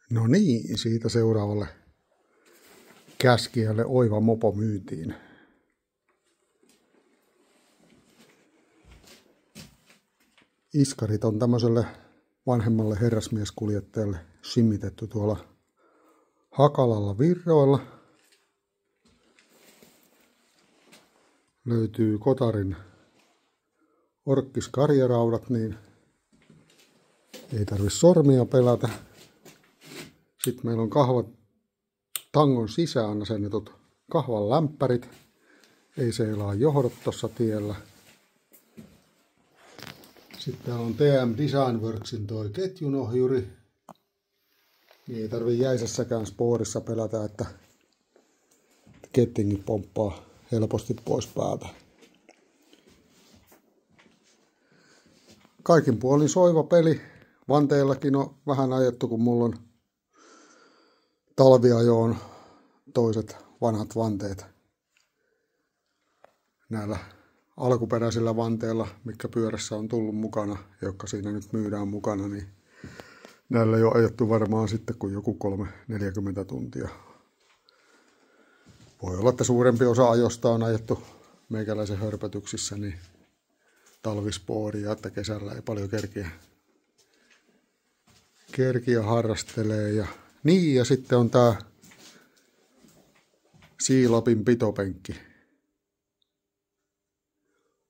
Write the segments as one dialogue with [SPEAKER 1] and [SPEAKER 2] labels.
[SPEAKER 1] No niin, siitä seuraavalle käskijälle oiva mopo myyntiin. Iskarit on tämmöiselle vanhemmalle herrasmieskuljettajalle simmitetty tuolla Hakalalla Virroilla. Löytyy Kotarin orkkiskarjaraudat, niin ei tarvi sormia pelätä. Sitten meillä on tangon sisään asennetut kahvan lämpärit. Ei seilaa johdot tuossa tiellä. Sitten täällä on TM Design Worksin toi ketjunohjuri. Niin ei tarvi jäisessäkään spoorissa pelätä, että kettingi pomppaa helposti pois päältä. Kaikin puolin soiva peli. Vanteellakin on vähän ajettu, kun mulla on talviajoon toiset vanhat vanteet. Näillä alkuperäisillä vanteilla, mikä pyörässä on tullut mukana, jotka siinä nyt myydään mukana, niin näillä ei ole ajettu varmaan sitten kuin joku 30-40 tuntia. Voi olla, että suurempi osa ajosta on ajettu meikäläisen hörpötyksissä, niin talvispooria, että kesällä ei paljon kerkiä harrastelee. Ja sitten on tää Siilapin pitopenkki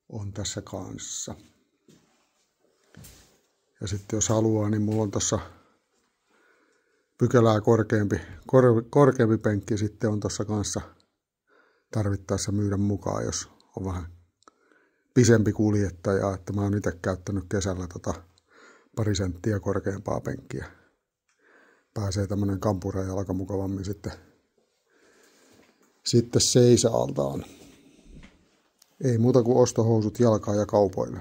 [SPEAKER 1] on tässä kanssa. Ja sitten jos haluaa, niin mulla on tossa pykälää korkeampi penkki sitten on tossa kanssa tarvittaessa myydä mukaan, jos on vähän pisempi kuljettaja, että mä oon itse käyttänyt kesällä pari senttiä korkeampaa penkkiä. Pääsee tämmönen kampurajalka mukavammin sitten seisaaltaan. Ei muuta kuin ostohousut jalkaan ja kaupoille.